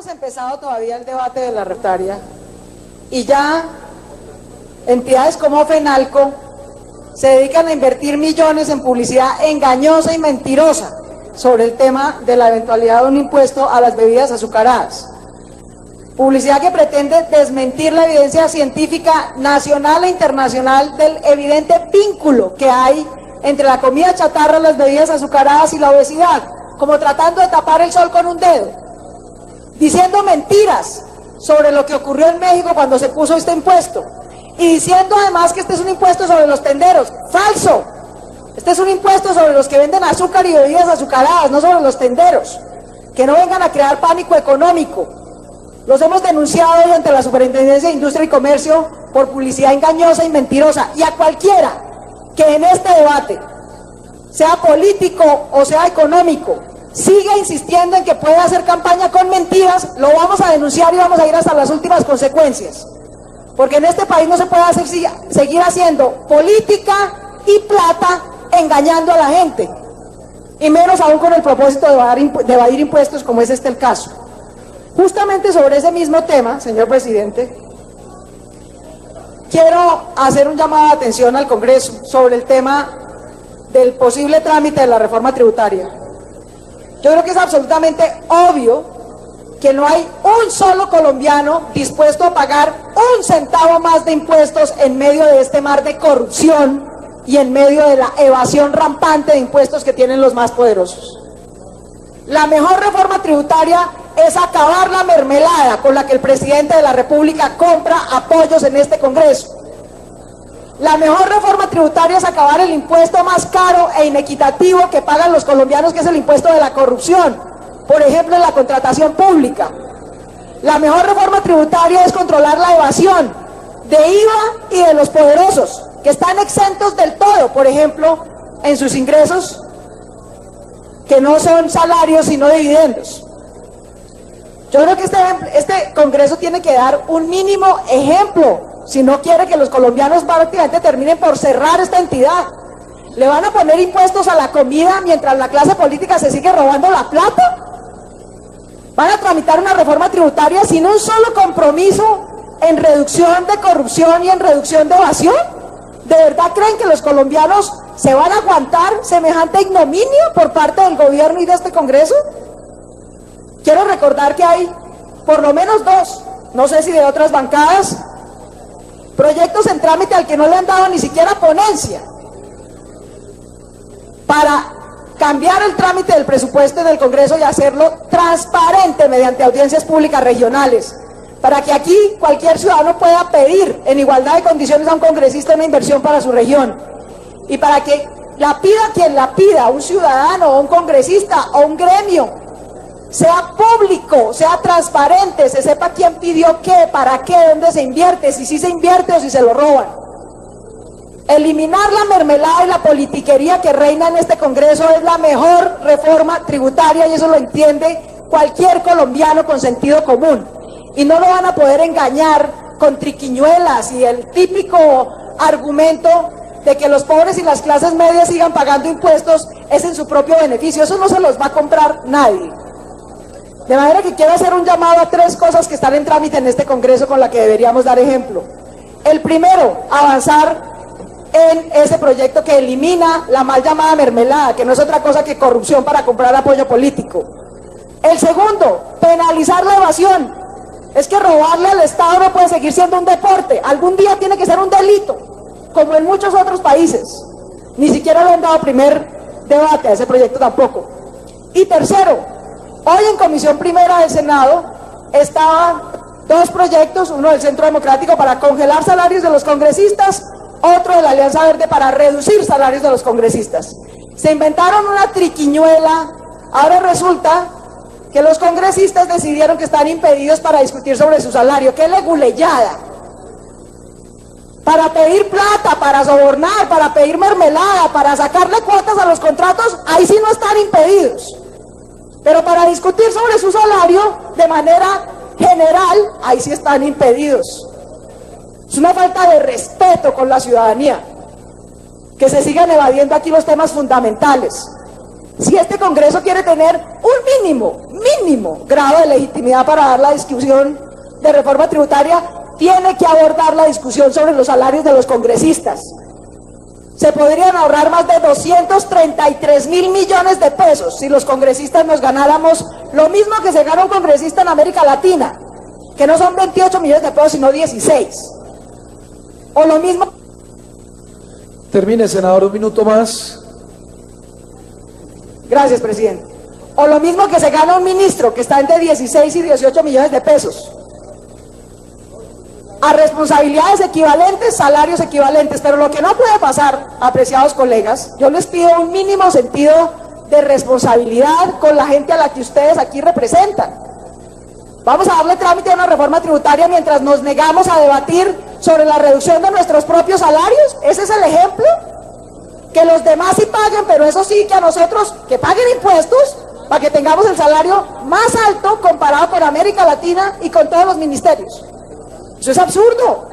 hemos empezado todavía el debate de la reforma y ya entidades como FENALCO se dedican a invertir millones en publicidad engañosa y mentirosa sobre el tema de la eventualidad de un impuesto a las bebidas azucaradas. Publicidad que pretende desmentir la evidencia científica nacional e internacional del evidente vínculo que hay entre la comida chatarra, las bebidas azucaradas y la obesidad, como tratando de tapar el sol con un dedo, diciendo mentiras sobre lo que ocurrió en México cuando se puso este impuesto, y diciendo además que este es un impuesto sobre los tenderos. ¡Falso! Este es un impuesto sobre los que venden azúcar y bebidas azucaradas, no sobre los tenderos. Que no vengan a crear pánico económico. Los hemos denunciado hoy ante la Superintendencia de Industria y Comercio por publicidad engañosa y mentirosa, y a cualquiera que en este debate, sea político o sea económico, siga insistiendo en que puede hacer campaña con mentiras, lo vamos a denunciar y vamos a ir hasta las últimas consecuencias. Porque en este país no se puede seguir haciendo política y plata engañando a la gente, y menos aún con el propósito de evadir impuestos, como es este el caso. Justamente sobre ese mismo tema, señor presidente, quiero hacer un llamado de atención al Congreso sobre el tema del posible trámite de la reforma tributaria. Yo creo que es absolutamente obvio que no hay un solo colombiano dispuesto a pagar un centavo más de impuestos en medio de este mar de corrupción y en medio de la evasión rampante de impuestos que tienen los más poderosos. La mejor reforma tributaria es acabar la mermelada con la que el presidente de la República compra apoyos en este Congreso. La mejor reforma tributaria es acabar el impuesto más caro e inequitativo que pagan los colombianos, que es el impuesto de la corrupción, por ejemplo en la contratación pública. La mejor reforma tributaria es controlar la evasión de IVA y de los poderosos, que están exentos del todo, por ejemplo, en sus ingresos, que no son salarios sino dividendos. Yo creo que este Congreso tiene que dar un mínimo ejemplo, si no quiere que los colombianos prácticamente terminen por cerrar esta entidad. ¿Le van a poner impuestos a la comida mientras la clase política se sigue robando la plata? ¿Van a tramitar una reforma tributaria sin un solo compromiso en reducción de corrupción y en reducción de evasión? ¿De verdad creen que los colombianos se van a aguantar semejante ignominia por parte del gobierno y de este Congreso? Quiero recordar que hay por lo menos dos, no sé si de otras bancadas, proyectos en trámite al que no le han dado ni siquiera ponencia para cambiar el trámite del presupuesto en el Congreso y hacerlo transparente mediante audiencias públicas regionales, para que aquí cualquier ciudadano pueda pedir en igualdad de condiciones a un congresista una inversión para su región, y para que la pida quien la pida, un ciudadano o un congresista o un gremio, sea público, sea transparente, se sepa quién pidió qué, para qué, dónde se invierte, si sí se invierte o si se lo roban. Eliminar la mermelada y la politiquería que reina en este Congreso es la mejor reforma tributaria, y eso lo entiende cualquier colombiano con sentido común. Y no lo van a poder engañar con triquiñuelas y el típico argumento de que los pobres y las clases medias sigan pagando impuestos es en su propio beneficio. Eso no se los va a comprar nadie. De manera que quiero hacer un llamado a tres cosas que están en trámite en este Congreso con la que deberíamos dar ejemplo. El primero, avanzar en ese proyecto que elimina la mal llamada mermelada, que no es otra cosa que corrupción para comprar apoyo político. El segundo, penalizar la evasión. Es que robarle al Estado no puede seguir siendo un deporte, algún día tiene que ser un delito, como en muchos otros países. Ni siquiera le han dado primer debate a ese proyecto tampoco. Y tercero, hoy en Comisión Primera del Senado estaban dos proyectos, uno del Centro Democrático para congelar salarios de los congresistas, otro de la Alianza Verde para reducir salarios de los congresistas. Se inventaron una triquiñuela. Ahora resulta que los congresistas decidieron que están impedidos para discutir sobre su salario. ¡Qué leguleyada! Para pedir plata, para sobornar, para pedir mermelada, para sacarle cuotas a los contratos, ahí sí no están impedidos. Pero para discutir sobre su salario de manera general, ahí sí están impedidos. Es una falta de respeto con la ciudadanía que se sigan evadiendo aquí los temas fundamentales. Si este Congreso quiere tener un mínimo grado de legitimidad para dar la discusión de reforma tributaria, tiene que abordar la discusión sobre los salarios de los congresistas. Se podrían ahorrar más de 233.000 millones de pesos si los congresistas nos ganáramos lo mismo que se gana un congresista en América Latina, que no son 28 millones de pesos, sino 16. O lo mismo... Termine, senador, un minuto más. Gracias, presidente. O lo mismo que se gana un ministro, que está entre 16 y 18 millones de pesos. A responsabilidades equivalentes, salarios equivalentes. Pero lo que no puede pasar, apreciados colegas, yo les pido un mínimo sentido de responsabilidad con la gente a la que ustedes aquí representan. Vamos a darle trámite a una reforma tributaria mientras nos negamos a debatir sobre la reducción de nuestros propios salarios. ¿Ese es el ejemplo? Que los demás sí paguen, pero eso sí, que a nosotros, que paguen impuestos para que tengamos el salario más alto comparado con América Latina y con todos los ministerios. Eso es absurdo.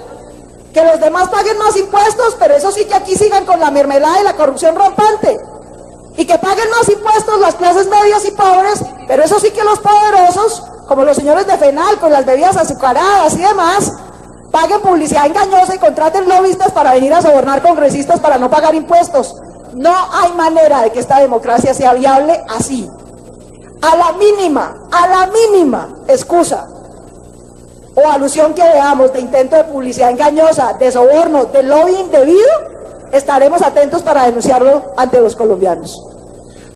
Que los demás paguen más impuestos, pero eso sí, que aquí sigan con la mermelada y la corrupción rampante. Y que paguen más impuestos las clases medias y pobres, pero eso sí, que los poderosos, como los señores de FENAL, con las bebidas azucaradas y demás, paguen publicidad engañosa y contraten lobistas para venir a sobornar congresistas para no pagar impuestos. No hay manera de que esta democracia sea viable así. A la mínima excusa o alusión que veamos de intento de publicidad engañosa, de soborno, de lobby indebido, estaremos atentos para denunciarlo ante los colombianos.